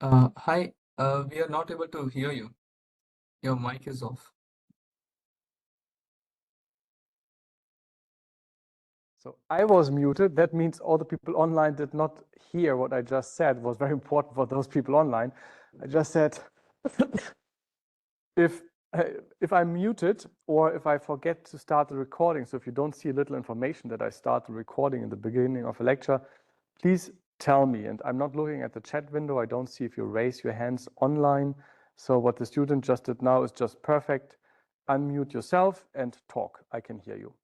Hi, we are not able to hear you. Your mic is off. So I was muted. That means all the people online did not hear what I just said. It was very important for those people online. I just said, if I'm muted or if I forget to start the recording, so if you don't see a little information that I start the recording in the beginning of a lecture, please tell me. And I'm not looking at the chat window. I don't see if you raise your hands online. So what the student just did now is just perfect. Unmute yourself and talk. I can hear you.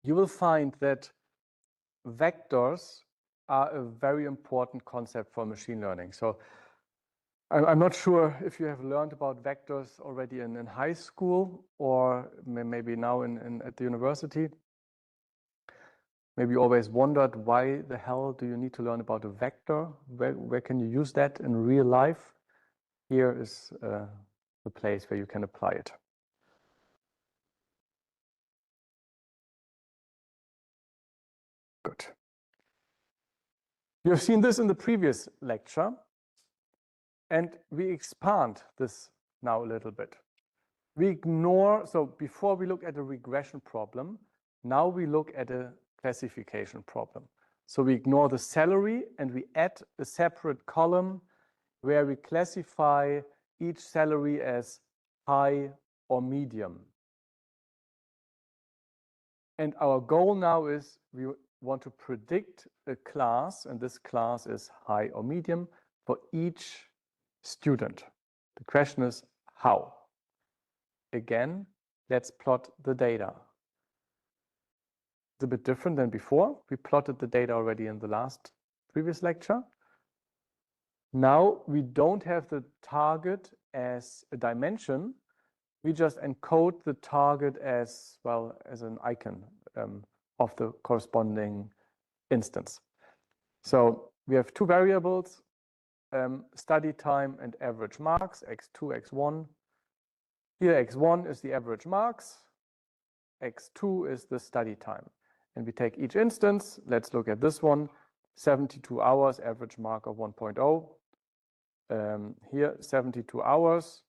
You will find that vectors are a very important concept for machine learning. So I'm not sure if you have learned about vectors already in high school or maybe now at the university. Maybe you always wondered, why the hell do you need to learn about a vector? Where can you use that in real life? Here is the place where you can apply it. Good. You've seen this in the previous lecture, and we expand this now a little bit. We ignore, so before we look at a regression problem, now we look at a classification problem. So we ignore the salary and we add a separate column where we classify each salary as high or medium. And our goal now is we want to predict a class, and this class is high or medium for each student. The question is how? Again, let's plot the data. It's a bit different than before. We plotted the data already in the previous lecture. Now we don't have the target as a dimension. We just encode the target as, well, as an icon of the corresponding instance. So we have two variables, study time and average marks, x2, x1. Here x1 is the average marks, x2 is the study time. And we take each instance. Let's look at this one, 72 hours, average mark of 1.0. Here, 72 hours,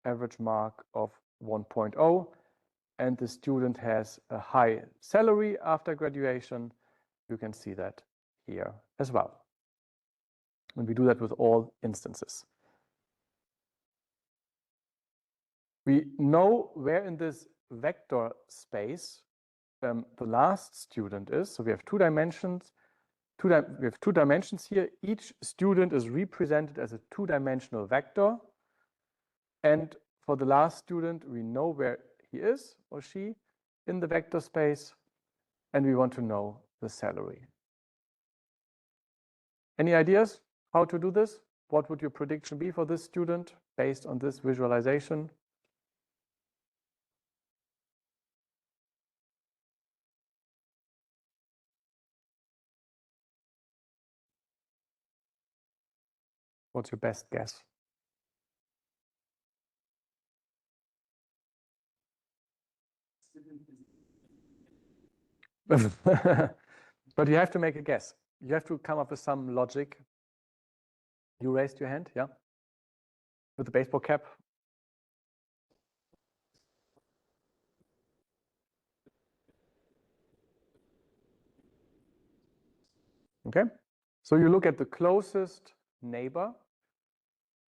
average mark of 1.0. And the student has a high salary after graduation. You can see that here as well. And we do that with all instances. We know where in this vector space the last student is. So we have two dimensions. We have two dimensions here. Each student is represented as a two-dimensional vector. And for the last student, we know where he is or she in the vector space, and we want to know the salary. Any ideas how to do this? What would your prediction be for this student based on this visualization? What's your best guess? But you have to make a guess. You have to come up with some logic. You raised your hand, yeah? With the baseball cap. Okay, so you look at the closest neighbor.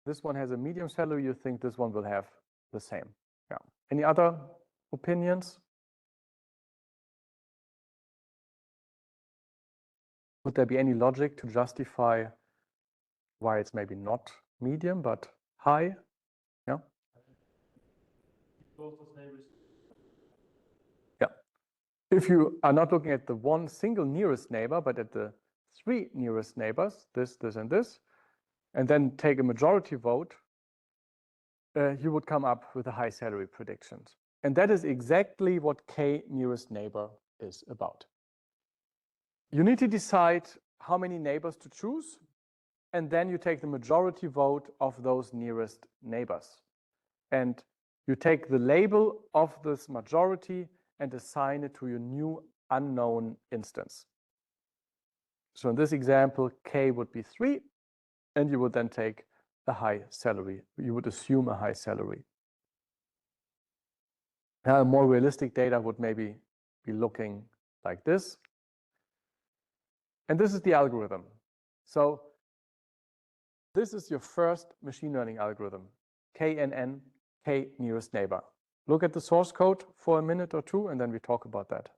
This one has a medium salary. You think this one will have the same. Yeah. Any other opinions? Would there be any logic to justify why it's maybe not medium but high? Yeah. Yeah. If you are not looking at the one single nearest neighbor, but at the three nearest neighbors, this, and then take a majority vote, you would come up with a high salary predictions. And that is exactly what K nearest neighbor is about. You need to decide how many neighbors to choose. and then you take the majority vote of those nearest neighbors. And you take the label of this majority and assign it to your new unknown instance. So in this example, K would be 3, and you would then take a high salary. You would assume a high salary. Now, more realistic data would maybe be looking like this. And this is the algorithm. So this is your first machine learning algorithm, KNN, K nearest neighbor. Look at the source code for a minute or two, and then we talk about that.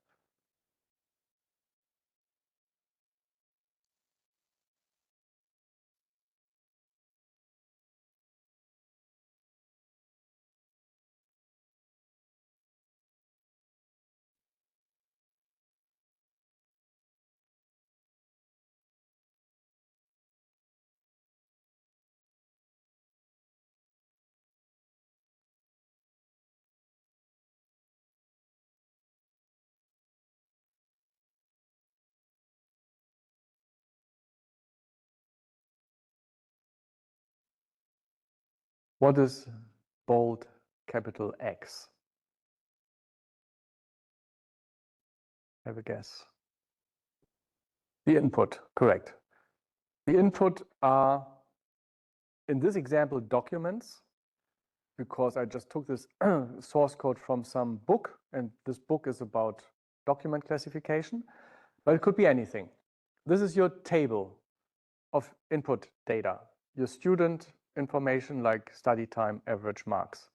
What is bold capital X? Have a guess. The input, correct. The input are, in this example, documents, because I just took this source code from some book, and this book is about document classification, but it could be anything. This is your table of input data, your student information like study time, average marks.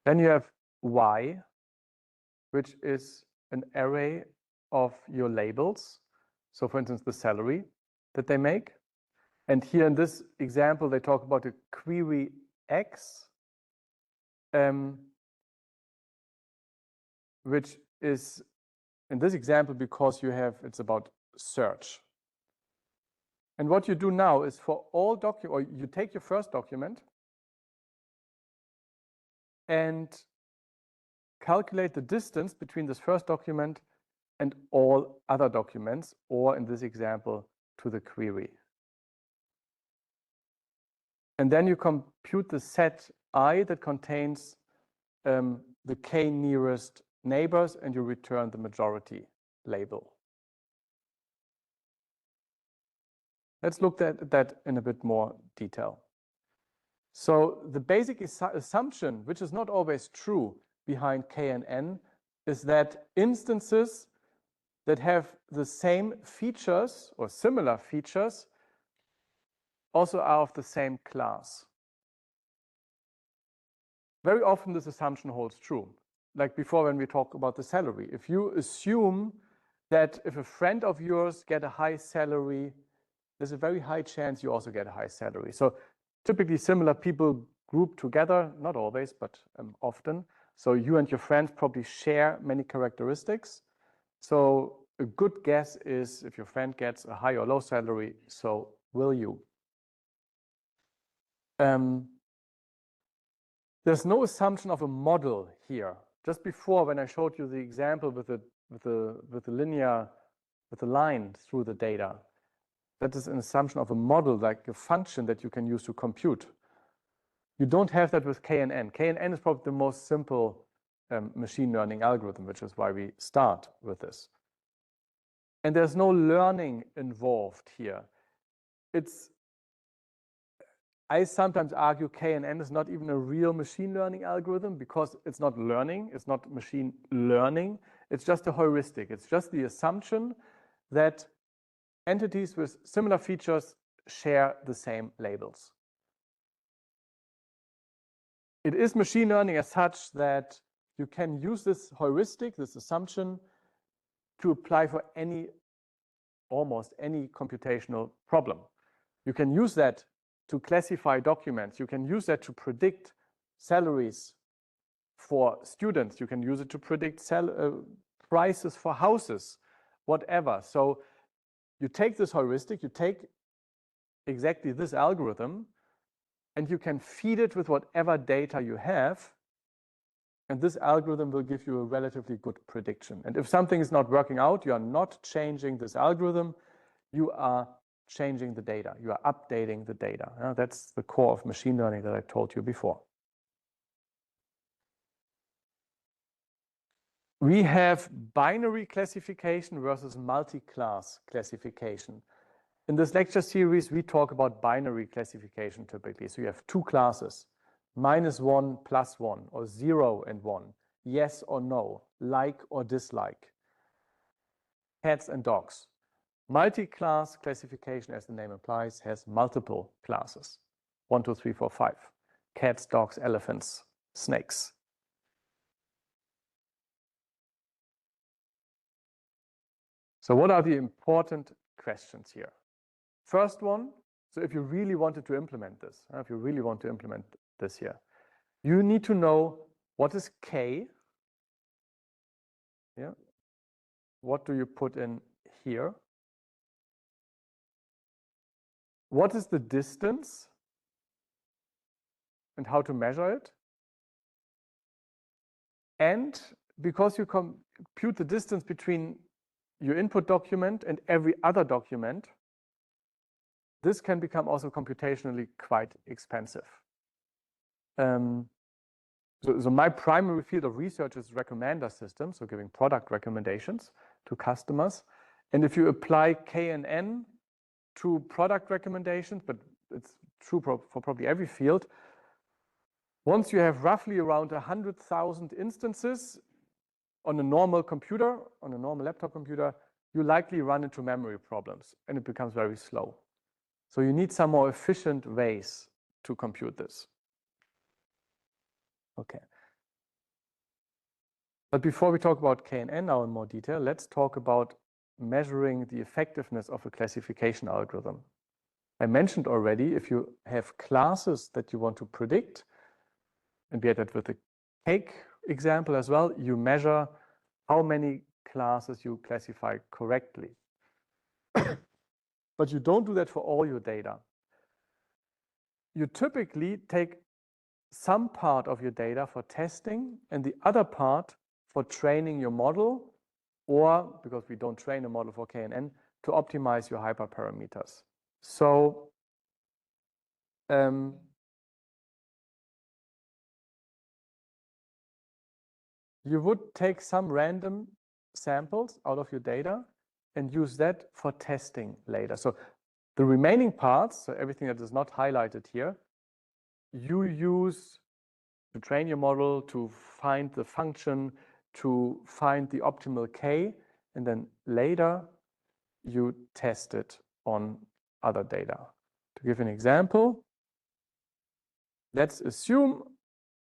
Then you have Y, which is an array of your labels. So for instance, the salary that they make. And here in this example, they talk about a query X, which is in this example because it's about search. And what you do now is for all documents, or you take your first document and calculate the distance between this first document and all other documents, or in this example, to the query. And then you compute the set I that contains the K nearest neighbors, and you return the majority label. Let's look at that in a bit more detail. So the basic assumption, which is not always true behind KNN, is that instances that have the same features or similar features also are of the same class. Very often this assumption holds true. Like before when we talk about the salary. If you assume that if a friend of yours get a high salary, there's a very high chance you also get a high salary. So typically similar people group together, not always, but often. So you and your friends probably share many characteristics. So a good guess is if your friend gets a high or low salary, so will you. There's no assumption of a model here. Just before, when I showed you the example with the line through the data, that is an assumption of a model, like a function that you can use to compute. You don't have that with KNN. KNN is probably the most simple machine learning algorithm, which is why we start with this. And there's no learning involved here. I sometimes argue KNN is not even a real machine learning algorithm because it's not learning, it's not machine learning, it's just a heuristic. It's just the assumption that entities with similar features share the same labels. It is machine learning as such that you can use this heuristic, this assumption, to apply for almost any computational problem. You can use that to classify documents. You can use that to predict salaries for students. You can use it to predict prices for houses, whatever. So you take this heuristic, you take exactly this algorithm, and you can feed it with whatever data you have, and this algorithm will give you a relatively good prediction. And if something is not working out, you are not changing this algorithm. You are changing the data. You are updating the data. That's the core of machine learning that I told you before. We have binary classification versus multi-class classification. In this lecture series, we talk about binary classification typically. So you have two classes, -1, +1, or 0 and 1, yes or no, like or dislike, cats and dogs. Multi-class classification, as the name implies, has multiple classes. 1, 2, 3, 4, 5. Cats, dogs, elephants, snakes. So what are the important questions here? First one, so if you really wanted to implement this, if you really want to implement this here, you need to know what is K. Yeah. What do you put in here? What is the distance and how to measure it? And because you compute the distance between your input document and every other document, this can become also computationally quite expensive. So my primary field of research is recommender systems, so giving product recommendations to customers. And if you apply KNN to product recommendations, but it's true for probably every field, once you have roughly around 100,000 instances on a normal computer, on a normal laptop computer, you likely run into memory problems and it becomes very slow. So you need some more efficient ways to compute this. Okay. But before we talk about KNN now in more detail, let's talk about measuring the effectiveness of a classification algorithm. I mentioned already, if you have classes that you want to predict, and we had that with the cake example as well, you measure how many classes you classify correctly. But you don't do that for all your data. You typically take some part of your data for testing and the other part for training your model, or, because we don't train a model for KNN, to optimize your hyperparameters. So you would take some random samples out of your data and use that for testing later. So the remaining parts, so everything that is not highlighted here, you use to train your model, to find the function, to find the optimal K, and then later you test it on other data. To give an example, let's assume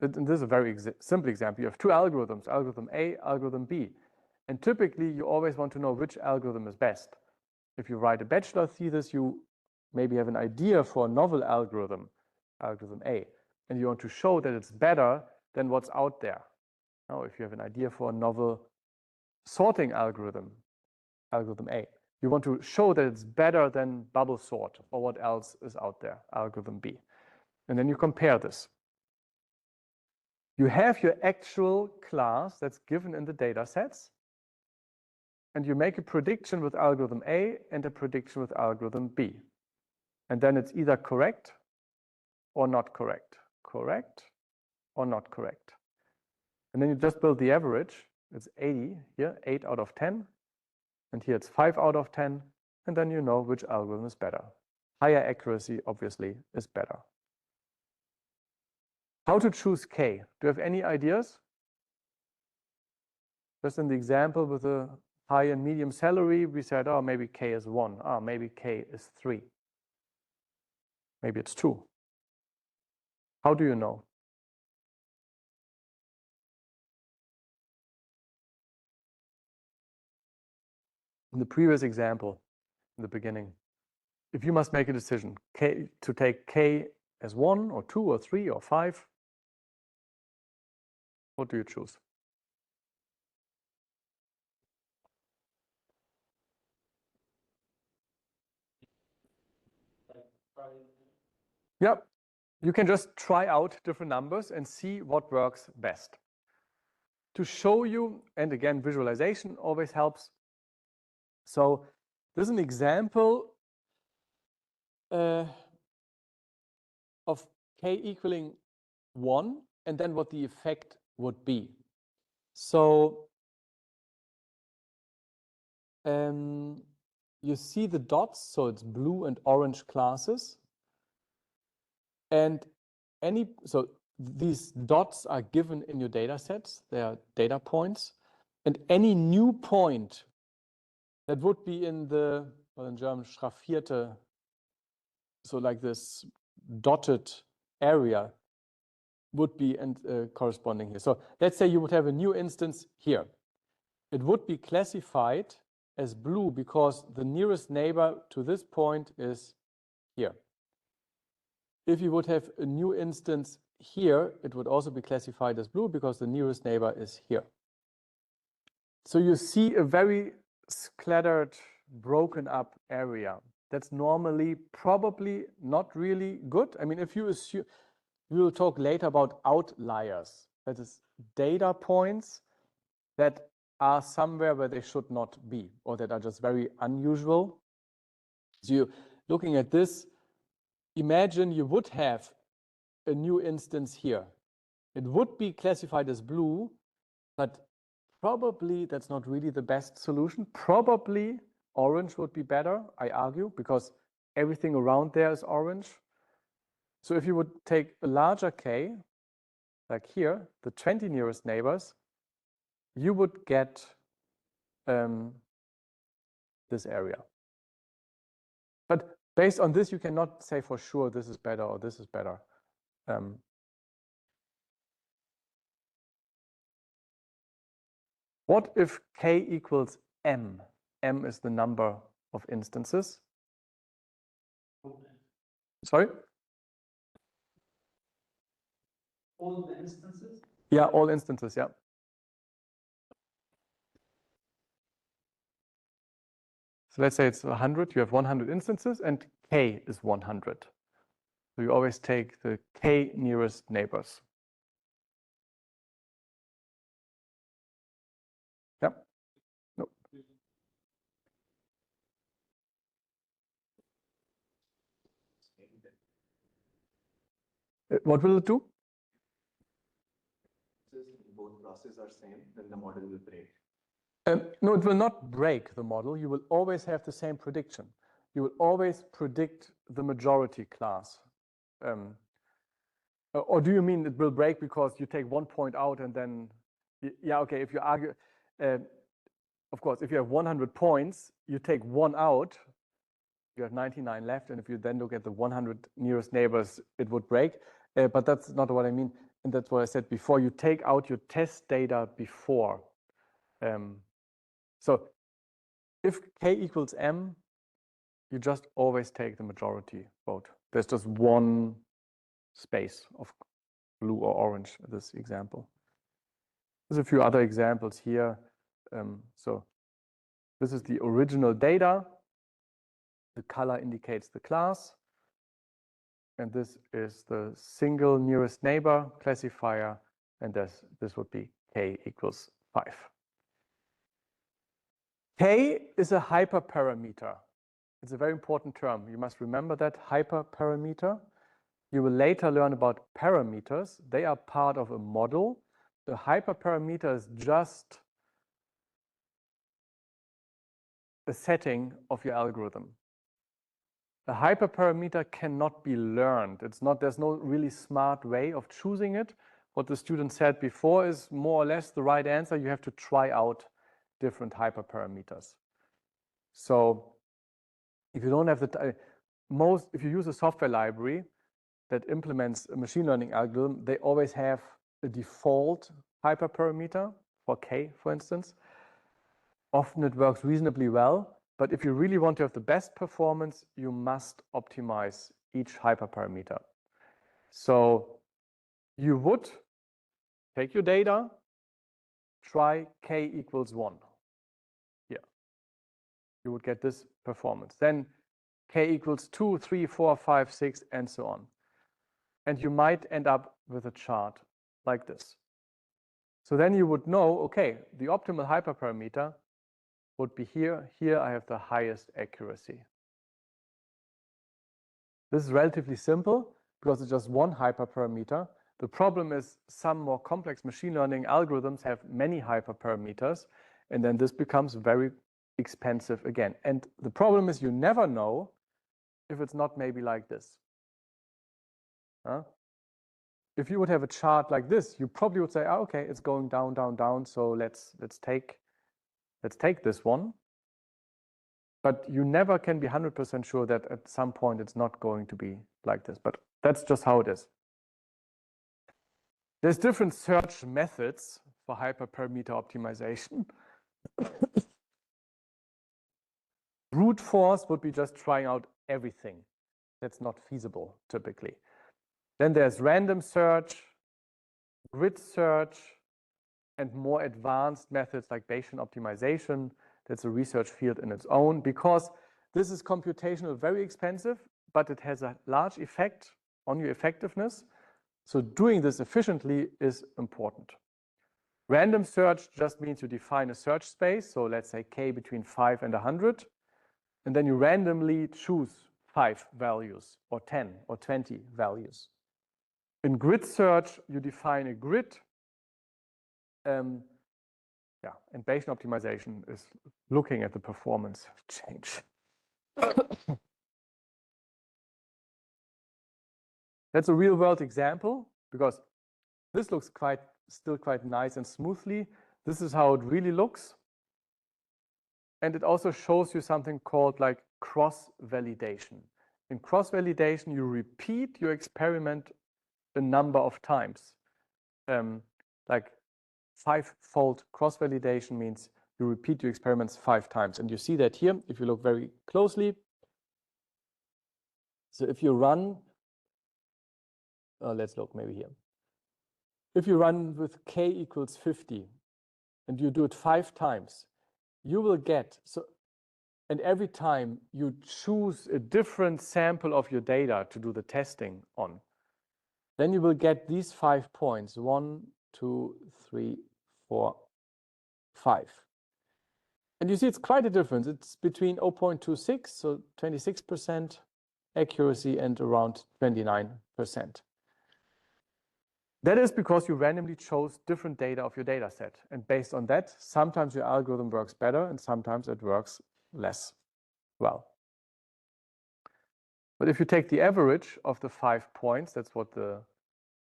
that, and this is a very simple example, you have two algorithms, algorithm A, algorithm B. And typically you always want to know which algorithm is best. If you write a bachelor thesis, you maybe have an idea for a novel algorithm, algorithm A, and you want to show that it's better than what's out there. Now, if you have an idea for a novel sorting algorithm, algorithm A, you want to show that it's better than bubble sort or what else is out there, algorithm B. And then you compare this. You have your actual class that's given in the data sets, and you make a prediction with algorithm A and a prediction with algorithm B. And then it's either correct or not correct, correct or not correct. And then you just build the average. It's 80 here, 8 out of 10. And here it's 5 out of 10. And then you know which algorithm is better. Higher accuracy, obviously, is better. How to choose K? Do you have any ideas? Just in the example with the high and medium salary, we said, oh, maybe K is 1. Oh, maybe K is 3. Maybe it's 2. How do you know? In the previous example, in the beginning, if you must make a decision to take K as 1 or 2 or 3 or 5, what do you choose? Yep, you can just try out different numbers and see what works best. To show you, and again, visualization always helps. So this is an example of k equaling 1, and then what the effect would be. So you see the dots, so it's blue and orange classes. And so these dots are given in your data sets, they are data points. And any new point that would be in the, well, in German, schraffierte, so like this dotted area, would be corresponding here. So let's say you would have a new instance here. It would be classified as blue because the nearest neighbor to this point is here. If you would have a new instance here, it would also be classified as blue because the nearest neighbor is here. So you see a very scattered, broken up area. That's normally probably not really good. I mean, if you assume, we will talk later about outliers. That is data points that are somewhere where they should not be, or that are just very unusual. So you're looking at this, imagine you would have a new instance here. It would be classified as blue, but probably that's not really the best solution. Probably orange would be better, I argue, because everything around there is orange. So if you would take a larger k, like here, the 20 nearest neighbors, you would get this area. But based on this, you cannot say for sure this is better or this is better. What if k equals m? M is the number of instances. Sorry? All the instances? Yeah, all instances, yeah. So let's say it's 100, you have 100 instances, and k is 100. So you always take the k nearest neighbors. Yeah. No. What will it do? Both processes are same, then the model will break. No, it will not break the model. You will always have the same prediction. You will always predict the majority class. Or do you mean it will break because you take 1 point out and then, yeah, okay, if you argue, of course, if you have 100 points, you take 1 out, you have 99 left, and if you then look at the 100 nearest neighbors, it would break. But that's not what I mean, and that's what I said before. You take out your test data before. So if k equals m, you just always take the majority vote. There's just one space of blue or orange in this example. There's a few other examples here. So this is the original data. The color indicates the class. And this is the single nearest neighbor classifier. And this would be k equals 5. K is a hyperparameter. It's a very important term. You must remember that, hyperparameter. You will later learn about parameters. They are part of a model. The hyperparameter is just a setting of your algorithm. A hyperparameter cannot be learned. There's no really smart way of choosing it. What the student said before is more or less the right answer. You have to try out different hyperparameters. So if you don't have if you use a software library that implements a machine learning algorithm, they always have a default hyperparameter for k, for instance. Often it works reasonably well, but if you really want to have the best performance, you must optimize each hyperparameter. So you would take your data, try k equals 1. Here. You would get this performance. Then k equals 2, 3, 4, 5, 6, and so on. And you might end up with a chart like this. So then you would know, okay, the optimal hyperparameter would be here. Here I have the highest accuracy. This is relatively simple because it's just one hyperparameter. The problem is some more complex machine learning algorithms have many hyperparameters, and then this becomes very expensive again. And the problem is you never know if it's not maybe like this. If you would have a chart like this, you probably would say, oh, okay, it's going down, down, down. So let's take this one. But you never can be 100% sure that at some point it's not going to be like this. But that's just how it is. There's different search methods for hyperparameter optimization. Brute force would be just trying out everything. That's not feasible typically. Then there's random search, grid search, and more advanced methods like Bayesian optimization. That's a research field in its own, because this is computational very expensive, but it has a large effect on your effectiveness. So doing this efficiently is important. Random search just means you define a search space. So let's say K between 5 and 100. And then you randomly choose 5 values or 10 or 20 values. In grid search, you define a grid. And Bayesian optimization is looking at the performance change. That's a real world example because this looks still quite nice and smoothly. This is how it really looks. And it also shows you something called like cross-validation. In cross-validation, you repeat your experiment a number of times. Like 5-fold cross-validation means you repeat your experiments 5 times. And you see that here, if you look very closely. So if you run, let's look maybe here. If you run with K equals 50 and you do it 5 times, you will get, and every time you choose a different sample of your data to do the testing on, then you will get these 5 points, 1, 2, 3, 4, 5. And you see it's quite a difference. It's between 0.26, so 26% accuracy, and around 29%. That is because you randomly chose different data of your data set. And based on that, sometimes your algorithm works better and sometimes it works less well. But if you take the average of the 5 points, that's what the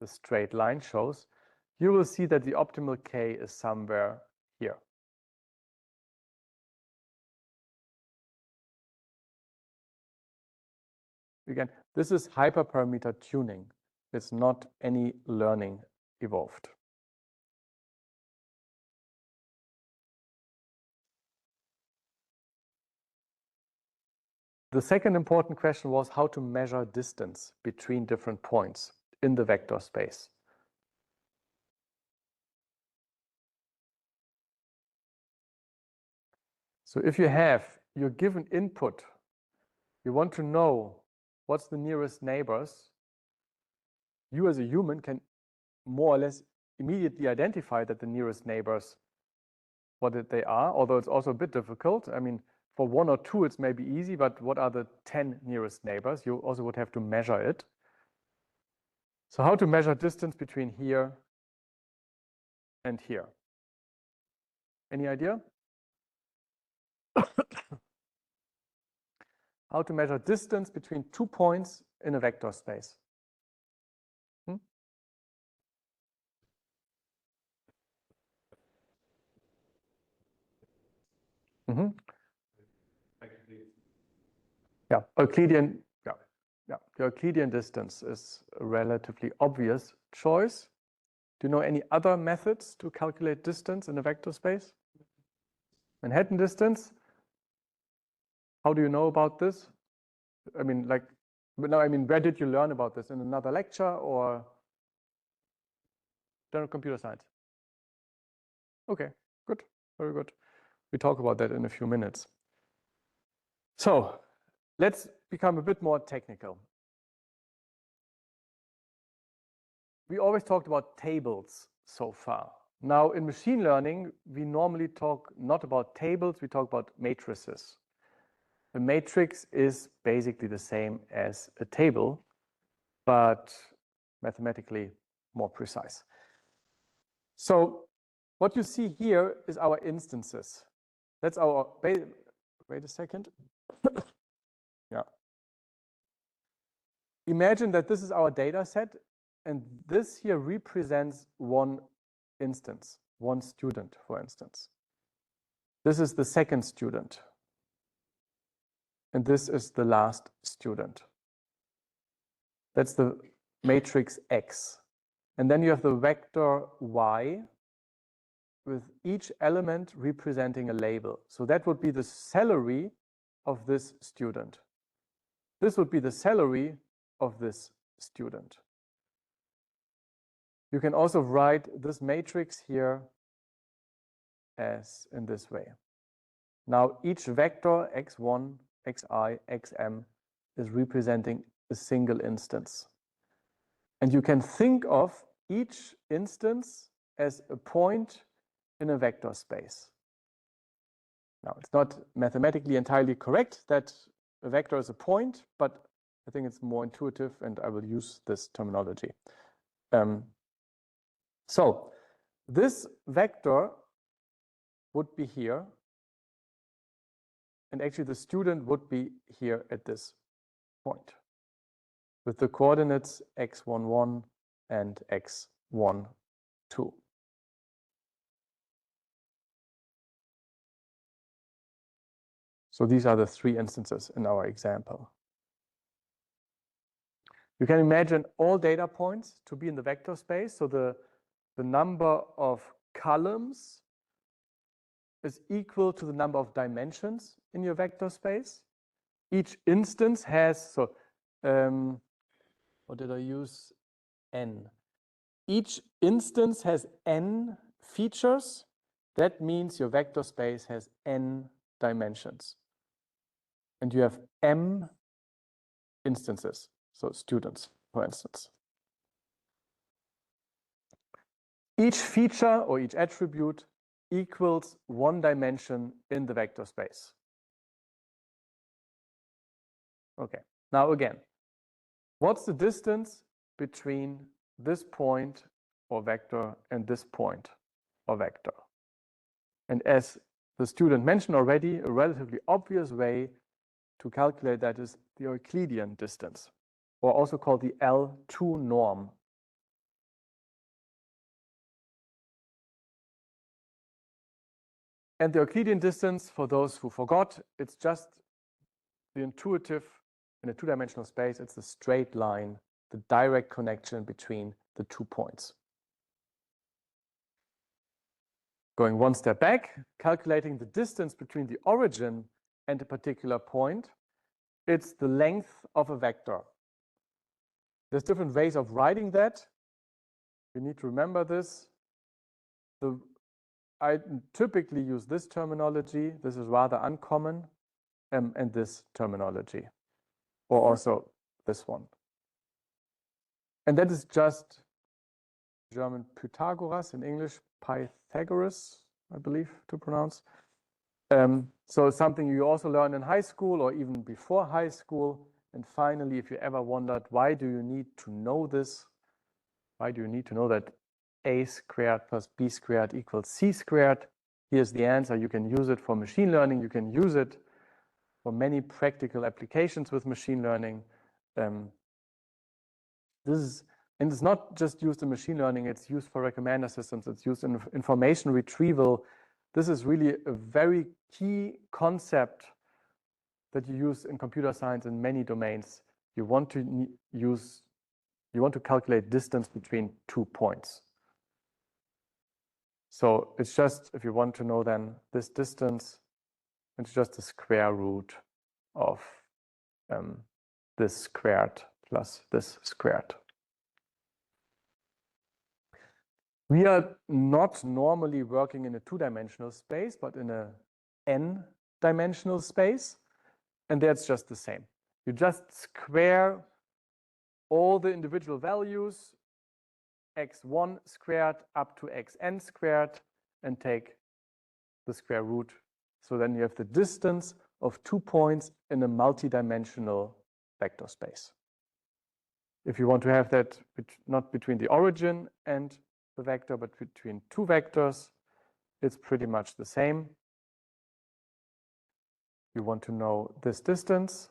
straight line shows, you will see that the optimal K is somewhere here. Again, this is hyperparameter tuning. It's not any learning evolved. The second important question was how to measure distance between different points in the vector space. So if you have your given input, you want to know what's the nearest neighbors, you as a human can more or less immediately identify that the nearest neighbors, what they are, although it's also a bit difficult. I mean, for 1 or 2, it's maybe easy, but what are the 10 nearest neighbors? You also would have to measure it. So how to measure distance between here and here? Any idea? How to measure distance between 2 points in a vector space? Yeah, Euclidean. Yeah, the Euclidean distance is a relatively obvious choice. Do you know any other methods to calculate distance in a vector space? Manhattan distance. How do you know about this? I mean, where did you learn about this? In another lecture or general computer science? Okay, good, very good. We talk about that in a few minutes. So let's become a bit more technical. We always talked about tables so far. Now in machine learning, we normally talk not about tables, we talk about matrices. a matrix is basically the same as a table, but mathematically more precise. So what you see here is our instances. That's our, wait a second. Yeah. Imagine that this is our data set, and this here represents one instance, one student, for instance. This is the second student. And this is the last student. That's the matrix X. And then you have the vector Y with each element representing a label. So that would be the salary of this student. This would be the salary of this student. You can also write this matrix here as in this way. Now each vector x1, xi, xm is representing a single instance. And you can think of each instance as a point in a vector space. Now, it's not mathematically entirely correct that a vector is a point, but I think it's more intuitive, and I will use this terminology. So this vector would be here, and actually the student would be here at this point with the coordinates x11 and x12. So these are the three instances in our example. You can imagine all data points to be in the vector space. So the number of columns is equal to the number of dimensions in your vector space. Each instance has, so what did I use? N. Each instance has n features. That means your vector space has n dimensions. And you have m instances, so students, for instance. Each feature or each attribute equals one dimension in the vector space. Okay, now again, what's the distance between this point or vector and this point or vector? And as the student mentioned already, a relatively obvious way to calculate that is the Euclidean distance, or also called the L2 norm. And the Euclidean distance, for those who forgot, it's just the intuitive, in a two-dimensional space, it's the straight line, the direct connection between the 2 points. Going one step back, calculating the distance between the origin and a particular point, it's the length of a vector. There's different ways of writing that. You need to remember this. I typically use this terminology. This is rather uncommon, and this terminology, or also this one. And that is just German Pythagoras, in English Pythagoras, I believe to pronounce. So it's something you also learn in high school or even before high school. And finally, if you ever wondered, why do you need to know this? Why do you need to know that a squared plus b squared equals c squared? Here's the answer. You can use it for machine learning. You can use it for many practical applications with machine learning. And it's not just used in machine learning, it's used for recommender systems, it's used in information retrieval. This is really a very key concept that you use in computer science in many domains. You want to calculate distance between 2 points. So it's just, if you want to know then this distance, it's just the square root of this squared plus this squared. We are not normally working in a two-dimensional space, but in a n-dimensional space. And that's just the same. You just square all the individual values, x1 squared up to xn squared, and take the square root. So then you have the distance of 2 points in a multidimensional vector space. If you want to have that not between the origin and the vector, but between two vectors, it's pretty much the same. You want to know this distance.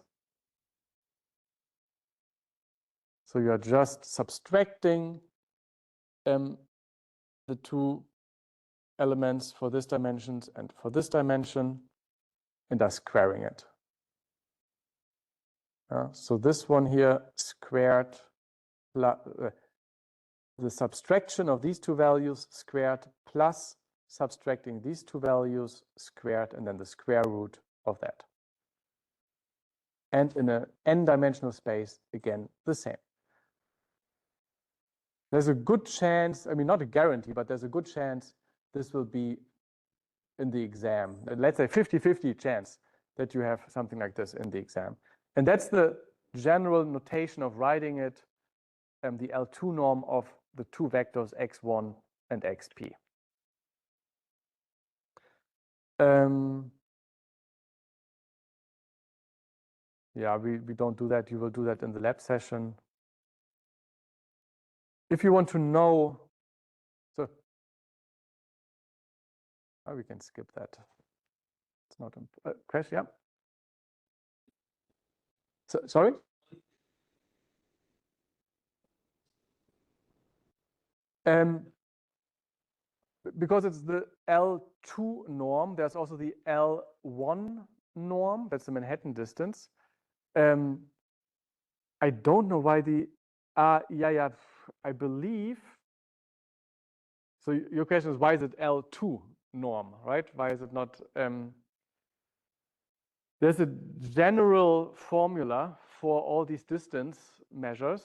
So you are just subtracting the two elements for this dimension and for this dimension, and are squaring it. So this one here squared, the subtraction of these two values squared plus subtracting these two values squared, and then the square root of that. And in an n-dimensional space, again, the same. There's a good chance, I mean, not a guarantee, but there's a good chance this will be in the exam. Let's say 50-50 chance that you have something like this in the exam. And that's the general notation of writing it, the L2 norm of the two vectors x1 and xp. Yeah, we don't do that. You will do that in the lab session. If you want to know, so we can skip that. It's not a question. Yeah. So, sorry? Because it's the L2 norm, there's also the L1 norm. That's the Manhattan distance. I don't know why the yeah, I believe. So your question is, why is it L2 norm, right? Why is it not? There's a general formula for all these distance measures.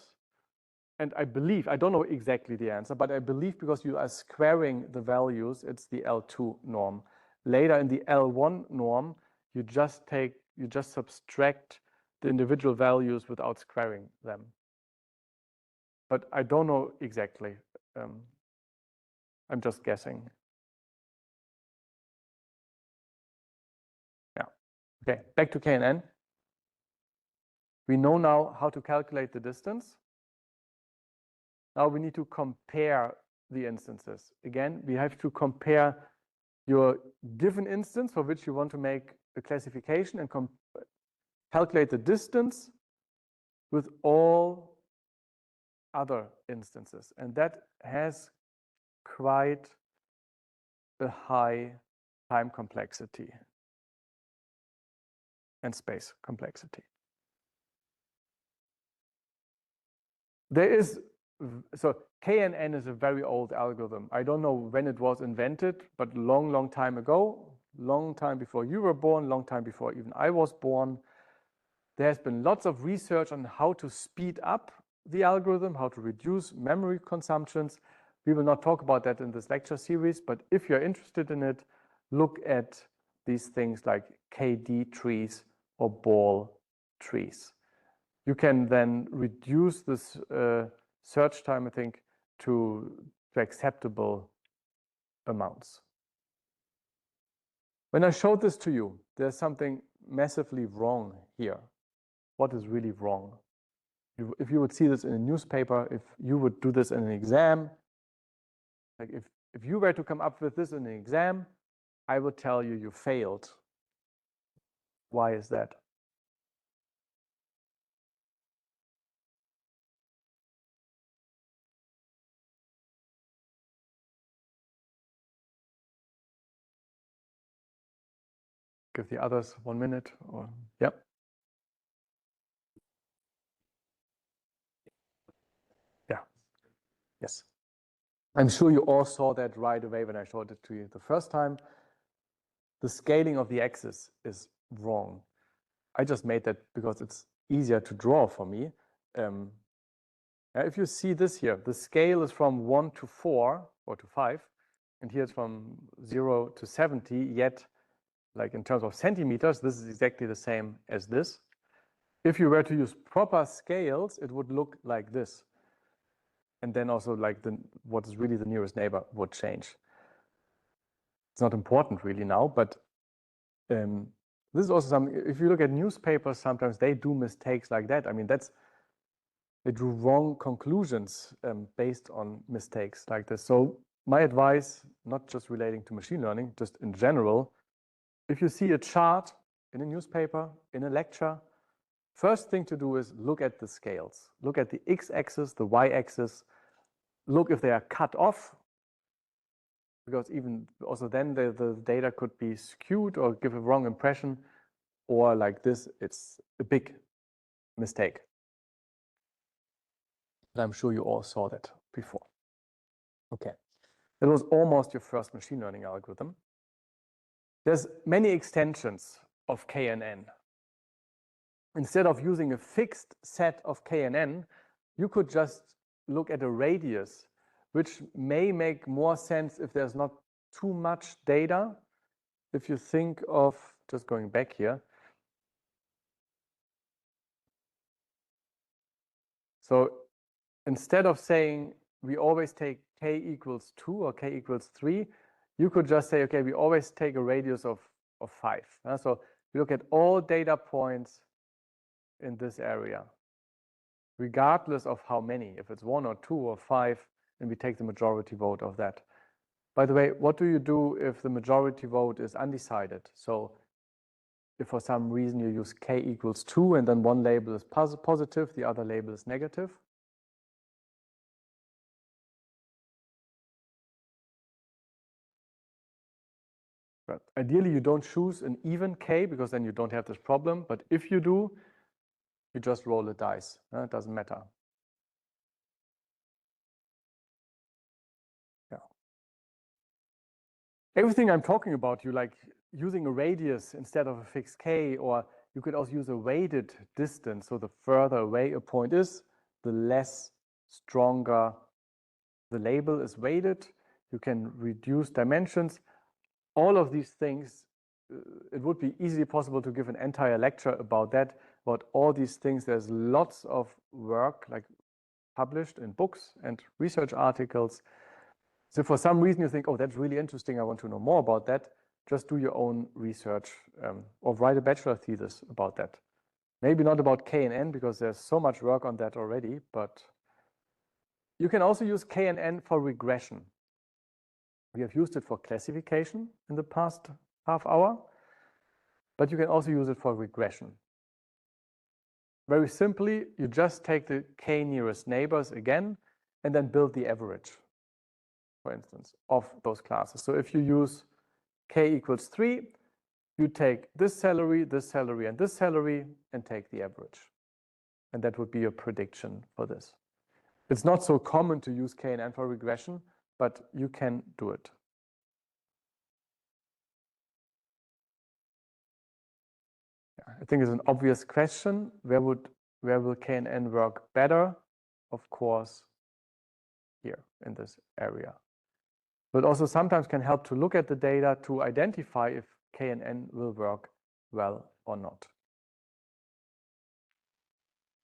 And I believe, I don't know exactly the answer, but I believe because you are squaring the values, it's the L2 norm. Later in the L1 norm, you just subtract the individual values without squaring them. But I don't know exactly. I'm just guessing. Yeah. Okay, back to KNN. We know now how to calculate the distance. Now we need to compare the instances. Again, we have to compare your given instance for which you want to make a classification and calculate the distance with all other instances. And that has quite a high time complexity and space complexity. There is, so KNN is a very old algorithm. I don't know when it was invented, but long time ago, long time before you were born, long time before even I was born. There has been lots of research on how to speed up the algorithm, how to reduce memory consumptions. We will not talk about that in this lecture series, but if you're interested in it, look at these things like KD trees or ball trees. You can then reduce this search time, I think, to acceptable amounts. When I showed this to you, there's something massively wrong here. What is really wrong? If you would see this in a newspaper, if you would do this in an exam, like if you were to come up with this in an exam, I would tell you you failed. Why is that? Give the others 1 minute or, yep. Yeah, yes. I'm sure you all saw that right away when I showed it to you the first time. The scaling of the axis is wrong. I just made that because it's easier to draw for me. If you see this here, the scale is from 1 to 4 or to 5, and here it's from 0 to 70, yet like in terms of centimeters, this is exactly the same as this. If you were to use proper scales, it would look like this. And then also like what is really the nearest neighbor would change. It's not important really now, but This is also something, if you look at newspapers, sometimes they do mistakes like that. I mean, they drew wrong conclusions based on mistakes like this. So my advice, not just relating to machine learning, just in general, if you see a chart in a newspaper, in a lecture, first thing to do is look at the scales. Look at the x-axis, the y-axis. Look if they are cut off, because even also then the data could be skewed or give a wrong impression, or like this, it's a big mistake. And I'm sure you all saw that before. Okay, that was almost your first machine learning algorithm. There's many extensions of KNN. Instead of using a fixed set of KNN, you could just look at a radius, which may make more sense if there's not too much data. If you think of, just going back here. So instead of saying we always take k equals 2 or k equals 3, you could just say, okay, we always take a radius of 5. So we look at all data points in this area, regardless of how many, if it's 1 or 2 or 5, and we take the majority vote of that. By the way, what do you do if the majority vote is undecided? So if for some reason you use k equals 2 and then one label is positive, the other label is negative. But ideally, you don't choose an even k because then you don't have this problem. But if you do, you just roll a dice. It doesn't matter. Yeah. Everything I'm talking about, you like using a radius instead of a fixed k, or you could also use a weighted distance. So the further away a point is, the less stronger the label is weighted. You can reduce dimensions. All of these things, it would be easily possible to give an entire lecture about that, about all these things. There's lots of work like published in books and research articles. So for some reason you think, oh, that's really interesting, I want to know more about that, just do your own research or write a bachelor thesis about that. Maybe not about KNN because there's so much work on that already, but you can also use KNN for regression. We have used it for classification in the past half hour, but you can also use it for regression. Very simply, you just take the k nearest neighbors again, and then build the average, for instance, of those classes. So if you use k equals 3, you take this salary, and this salary, and take the average. And that would be your prediction for this. It's not so common to use KNN for regression, but you can do it. I think it's an obvious question. Where will KNN work better? Of course, here in this area. But also sometimes can help to look at the data to identify if KNN will work well or not.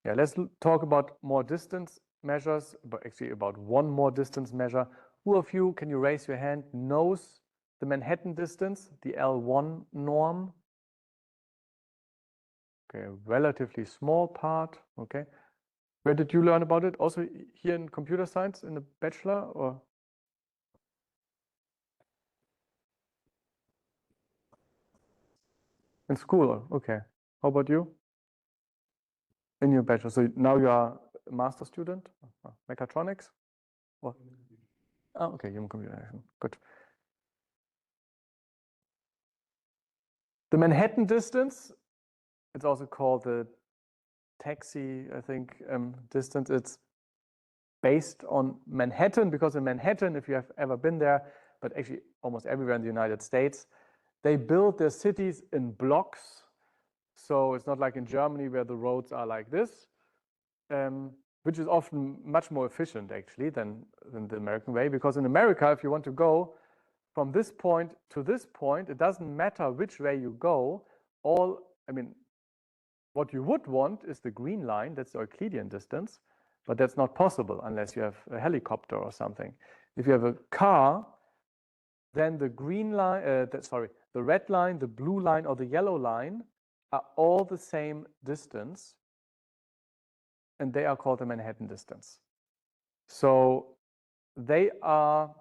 Yeah, let's talk about more distance measures, but actually about one more distance measure. Who of you, can you raise your hand, knows the Manhattan distance, the L1 norm? Okay, a relatively small part. Okay, where did you learn about it? Also here in computer science in the bachelor, or? In school, okay. How about you? In your bachelor, so now you are a master student, mechatronics? What? Oh, okay, human computation, good. The Manhattan distance, it's also called the taxi, I think, distance. It's based on Manhattan, because in Manhattan, if you have ever been there, but actually almost everywhere in the United States, they build their cities in blocks. So it's not like in Germany where the roads are like this, which is often much more efficient actually than the American way. Because in America, if you want to go from this point to this point, it doesn't matter which way you go. What you would want is the green line, that's the Euclidean distance, but that's not possible unless you have a helicopter or something. If you have a car, then the green line, the red line, the blue line, or the yellow line are all the same distance, and they are called the Manhattan distance. So they are,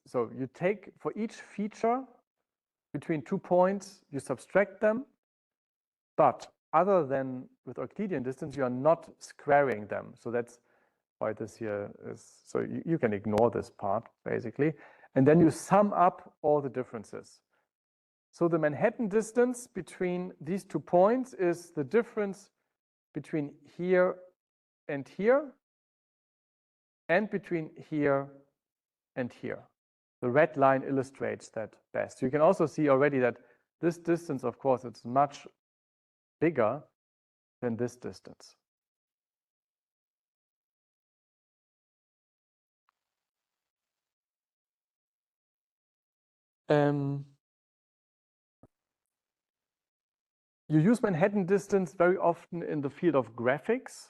so you take for each feature between 2 points, you subtract them, but other than with Euclidean distance, you are not squaring them. So that's why this here is, so you can ignore this part basically. And then you sum up all the differences. So the Manhattan distance between these 2 points is the difference between here and here, and between here and here. The red line illustrates that best. You can also see already that this distance, of course, it's much bigger than this distance. You use Manhattan distance very often in the field of graphics,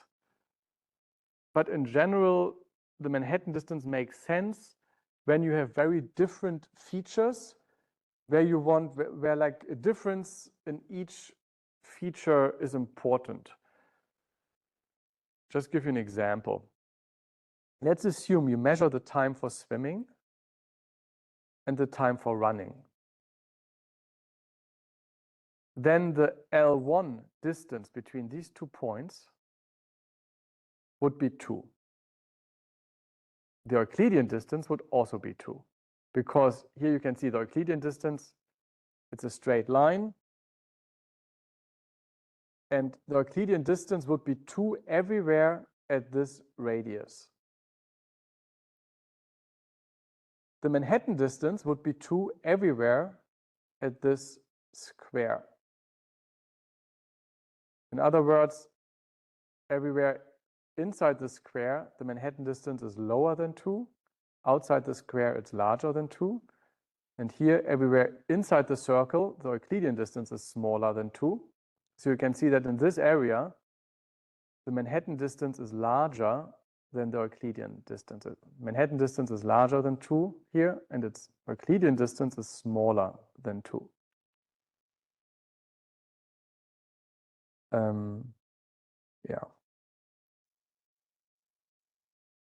but in general, the Manhattan distance makes sense when you have very different features, where like a difference in each feature is important. Just give you an example. Let's assume you measure the time for swimming and the time for running. Then the L1 distance between these 2 points would be 2. The Euclidean distance would also be 2, because here you can see the Euclidean distance, it's a straight line, and the Euclidean distance would be 2 everywhere at this radius. The Manhattan distance would be 2 everywhere at this square. In other words, everywhere inside the square, the Manhattan distance is lower than 2. Outside the square, it's larger than 2. And here, everywhere inside the circle, the Euclidean distance is smaller than 2. So you can see that in this area, the Manhattan distance is larger than the Euclidean distance. Manhattan distance is larger than 2 here, and its Euclidean distance is smaller than 2. Yeah.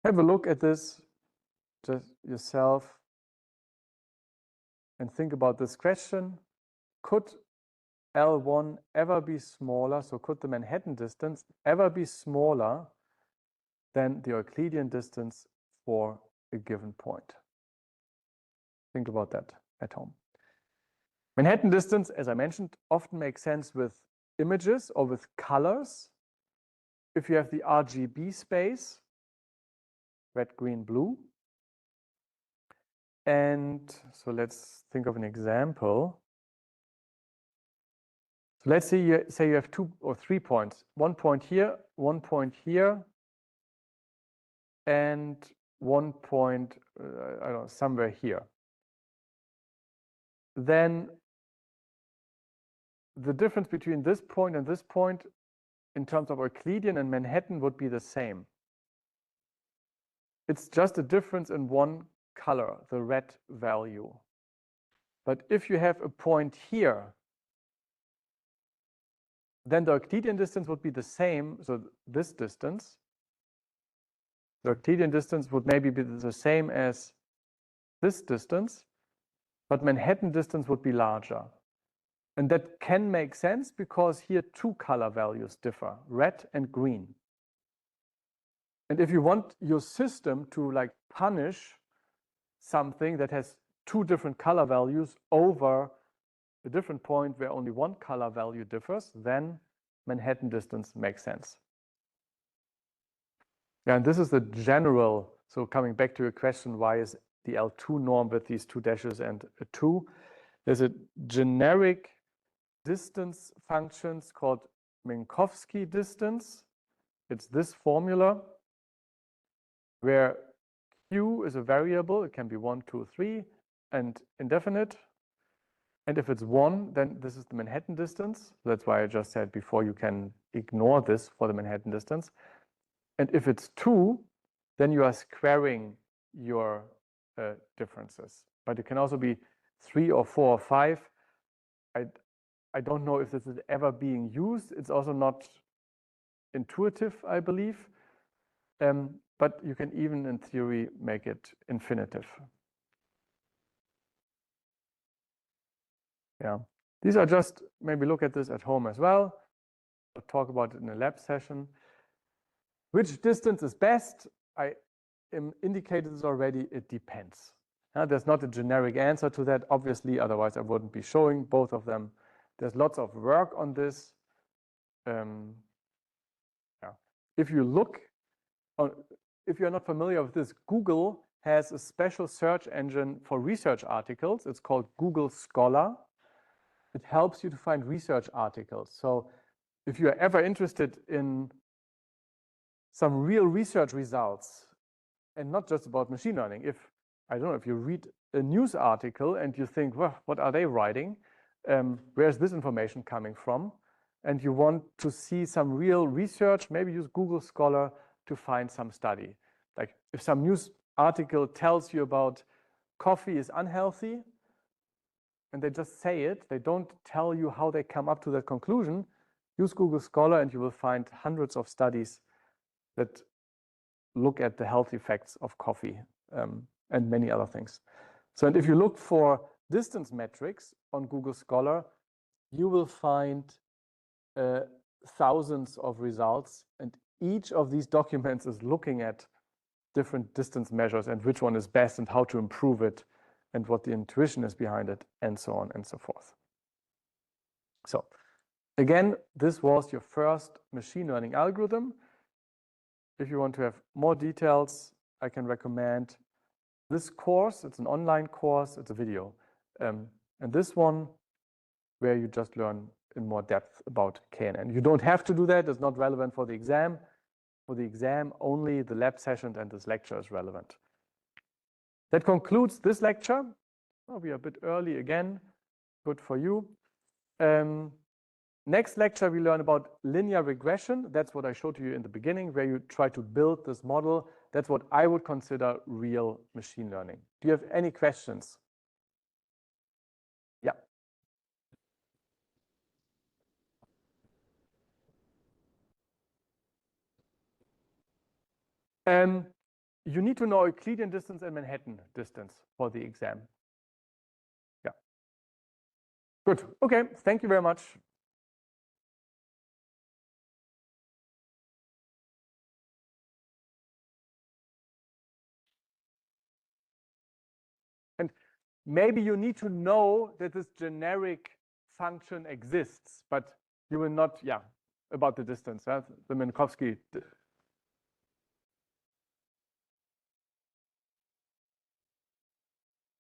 Have a look at this just yourself and think about this question. Could L1 ever be smaller? So could the Manhattan distance ever be smaller than the Euclidean distance for a given point? Think about that at home. Manhattan distance, as I mentioned, often makes sense with images or with colors. If you have the RGB space, red, green, blue. And so let's think of an example. So let's say you have 2 or 3 points. 1 point here, 1 point here, and 1 point, I don't know, somewhere here. Then the difference between this point and this point in terms of Euclidean and Manhattan would be the same. It's just a difference in one color, the red value. But if you have a point here, then the Euclidean distance would be the same. So this distance, the Euclidean distance would maybe be the same as this distance, but Manhattan distance would be larger. And that can make sense because here 2 color values differ, red and green. And if you want your system to like punish something that has 2 different color values over a different point where only 1 color value differs, then Manhattan distance makes sense. Yeah, and this is the general, so coming back to your question, why is the L2 norm with these 2 dashes and a 2? There's a generic distance functions called Minkowski distance. It's this formula where Q is a variable. It can be 1, 2, 3, and indefinite. And if it's 1, then this is the Manhattan distance. That's why I just said before you can ignore this for the Manhattan distance. And if it's 2, then you are squaring your differences. But it can also be 3 or 4 or 5. I don't know if this is ever being used. It's also not intuitive, I believe. But you can even, in theory, make it infinitive. Yeah, these are just, maybe look at this at home as well. I'll talk about it in a lab session. Which distance is best? I indicated this already, it depends. There's not a generic answer to that, obviously, otherwise I wouldn't be showing both of them. There's lots of work on this. Yeah. If you look, if you're not familiar with this, Google has a special search engine for research articles. It's called Google Scholar. It helps you to find research articles. So if you're ever interested in some real research results, and not just about machine learning, if, I don't know, if you read a news article and you think, well, what are they writing? Where's this information coming from? And you want to see some real research, maybe use Google Scholar to find some study. Like if some news article tells you about coffee is unhealthy, and they just say it, they don't tell you how they come up to that conclusion, use Google Scholar and you will find hundreds of studies that look at the health effects of coffee and many other things. So, and if you look for distance metrics on Google Scholar, you will find thousands of results, and each of these documents is looking at different distance measures and which one is best and how to improve it and what the intuition is behind it, and so on and so forth. So again, this was your first machine learning algorithm. If you want to have more details, I can recommend this course. It's an online course, it's a video. And this one, where you just learn in more depth about KNN. You don't have to do that, it's not relevant for the exam. For the exam, only the lab session and this lecture is relevant. That concludes this lecture. Oh, we are a bit early again, good for you. Next lecture, we learn about linear regression. That's what I showed you in the beginning, where you try to build this model. That's what I would consider real machine learning. Do you have any questions? Yeah. You need to know Euclidean distance and Manhattan distance for the exam. Yeah. Good. Okay. Thank you very much. And maybe you need to know that this generic function exists, but you will not, yeah, about the distance, the Minkowski.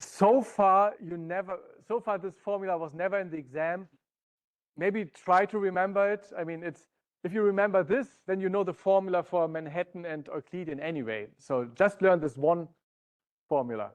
So far, this formula was never in the exam. Maybe try to remember it. I mean, if you remember this, then you know the formula for Manhattan and Euclidean anyway. So just learn this one formula.